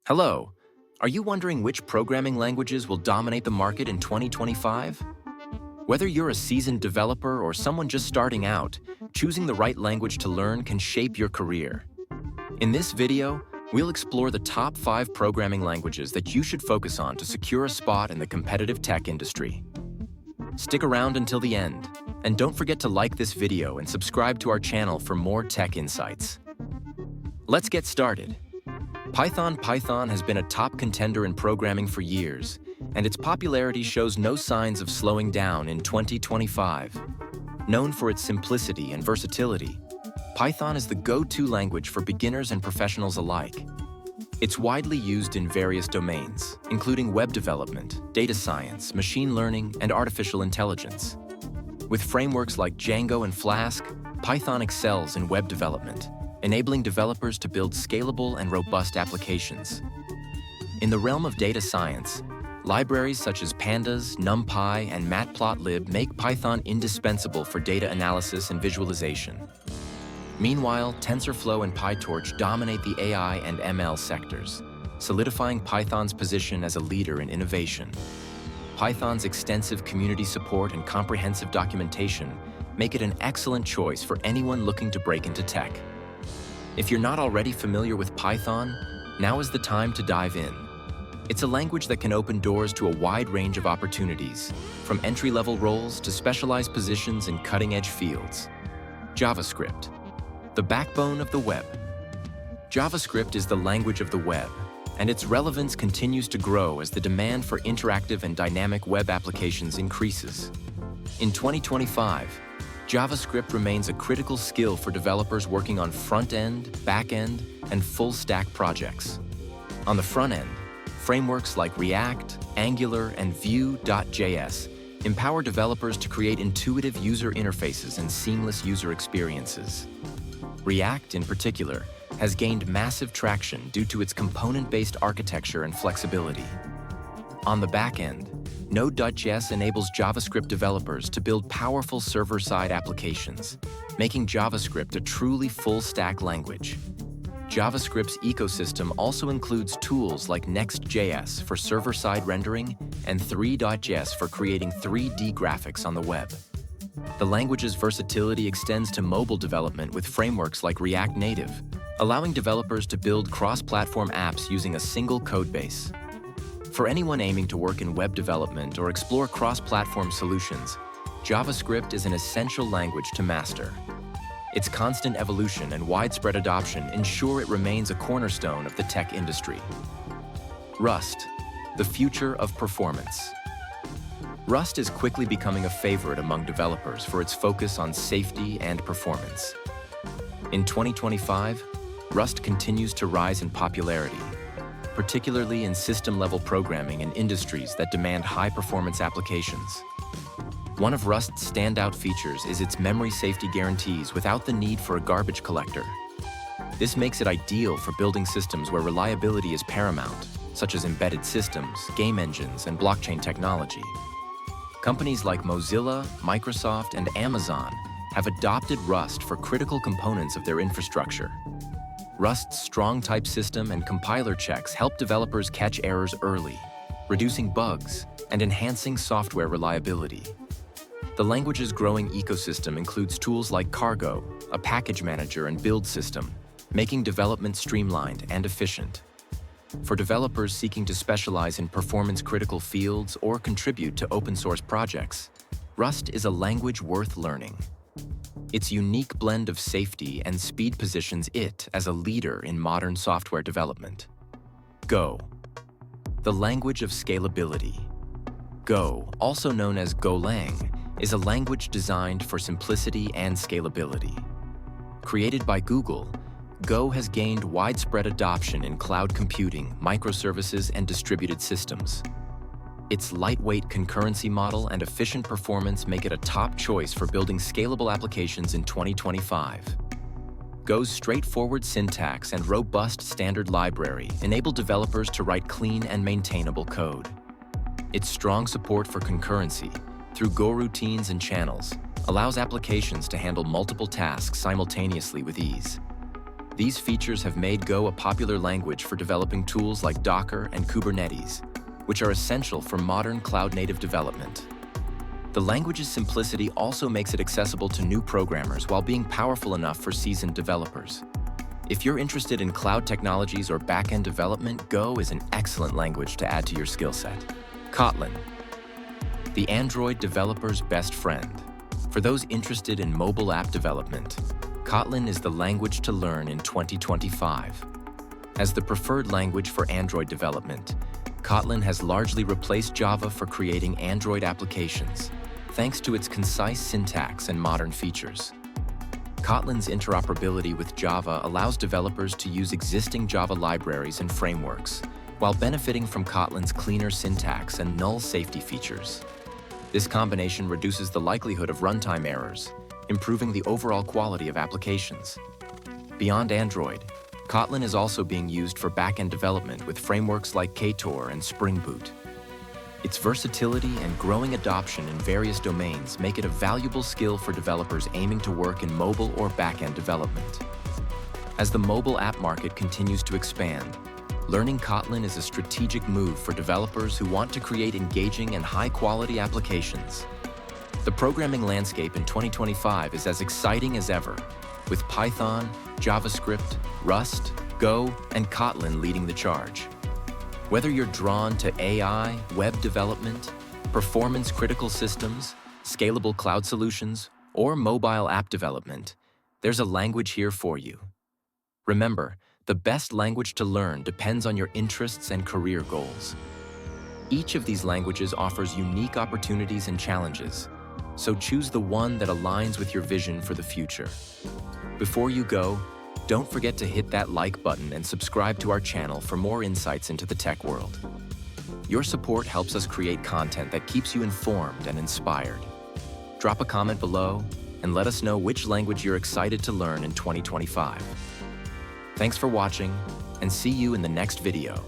Hello. Are you wondering which programming languages will dominate the market in 2025? Whether you're a seasoned developer or someone just starting out, choosing the right language to learn can shape your career. In this video, we'll explore the top 5 programming languages that you should focus on to secure a spot in the competitive tech industry. Stick around until the end, and don't forget to like this video and subscribe to our channel for more tech insights. Let's get started. Python has been a top contender in programming for years, and its popularity shows no signs of slowing down in 2025. Known for its simplicity and versatility, Python is the go-to language for beginners and professionals alike. It's widely used in various domains, including web development, data science, machine learning, and artificial intelligence. With frameworks like Django and Flask, Python excels in web development, enabling developers to build scalable and robust applications. In the realm of data science, libraries such as Pandas, NumPy, and Matplotlib make Python indispensable for data analysis and visualization. Meanwhile, TensorFlow and PyTorch dominate the AI and ML sectors, solidifying Python's position as a leader in innovation. Python's extensive community support and comprehensive documentation make it an excellent choice for anyone looking to break into tech. If you're not already familiar with Python, now is the time to dive in. It's a language that can open doors to a wide range of opportunities, from entry-level roles to specialized positions in cutting-edge fields. JavaScript, the backbone of the web. JavaScript is the language of the web, and its relevance continues to grow as the demand for interactive and dynamic web applications increases. In 2025, JavaScript remains a critical skill for developers working on front-end, back-end, and full-stack projects. On the front end, frameworks like React, Angular, and Vue.js empower developers to create intuitive user interfaces and seamless user experiences. React, in particular, has gained massive traction due to its component-based architecture and flexibility. On the back end, Node.js enables JavaScript developers to build powerful server-side applications, making JavaScript a truly full-stack language. JavaScript's ecosystem also includes tools like Next.js for server-side rendering and Three.js for creating 3D graphics on the web. The language's versatility extends to mobile development with frameworks like React Native, allowing developers to build cross-platform apps using a single codebase. For anyone aiming to work in web development or explore cross-platform solutions, JavaScript is an essential language to master. Its constant evolution and widespread adoption ensure it remains a cornerstone of the tech industry. Rust, the future of performance. Rust is quickly becoming a favorite among developers for its focus on safety and performance. In 2025, Rust continues to rise in popularity, particularly in system-level programming in industries that demand high-performance applications. One of Rust's standout features is its memory safety guarantees without the need for a garbage collector. This makes it ideal for building systems where reliability is paramount, such as embedded systems, game engines, and blockchain technology. Companies like Mozilla, Microsoft, and Amazon have adopted Rust for critical components of their infrastructure. Rust's strong type system and compiler checks help developers catch errors early, reducing bugs and enhancing software reliability. The language's growing ecosystem includes tools like Cargo, a package manager and build system, making development streamlined and efficient. For developers seeking to specialize in performance-critical fields or contribute to open-source projects, Rust is a language worth learning. Its unique blend of safety and speed positions it as a leader in modern software development. Go, the language of scalability. Go, also known as Golang, is a language designed for simplicity and scalability. Created by Google, Go has gained widespread adoption in cloud computing, microservices, and distributed systems. Its lightweight concurrency model and efficient performance make it a top choice for building scalable applications in 2025. Go's straightforward syntax and robust standard library enable developers to write clean and maintainable code. Its strong support for concurrency, through Go routines and channels, allows applications to handle multiple tasks simultaneously with ease. These features have made Go a popular language for developing tools like Docker and Kubernetes, which are essential for modern cloud-native development. The language's simplicity also makes it accessible to new programmers while being powerful enough for seasoned developers. If you're interested in cloud technologies or back-end development, Go is an excellent language to add to your skill set. Kotlin, the Android developer's best friend. For those interested in mobile app development, Kotlin is the language to learn in 2025. As the preferred language for Android development, Kotlin has largely replaced Java for creating Android applications, thanks to its concise syntax and modern features. Kotlin's interoperability with Java allows developers to use existing Java libraries and frameworks, while benefiting from Kotlin's cleaner syntax and null safety features. This combination reduces the likelihood of runtime errors, improving the overall quality of applications. Beyond Android, Kotlin is also being used for back-end development with frameworks like Ktor and Spring Boot. Its versatility and growing adoption in various domains make it a valuable skill for developers aiming to work in mobile or back-end development. As the mobile app market continues to expand, learning Kotlin is a strategic move for developers who want to create engaging and high-quality applications. The programming landscape in 2025 is as exciting as ever, with Python, JavaScript, Rust, Go, and Kotlin leading the charge. Whether you're drawn to AI, web development, performance-critical systems, scalable cloud solutions, or mobile app development, there's a language here for you. Remember, the best language to learn depends on your interests and career goals. Each of these languages offers unique opportunities and challenges, so choose the one that aligns with your vision for the future. Before you go, don't forget to hit that like button and subscribe to our channel for more insights into the tech world. Your support helps us create content that keeps you informed and inspired. Drop a comment below and let us know which language you're excited to learn in 2025. Thanks for watching, and see you in the next video.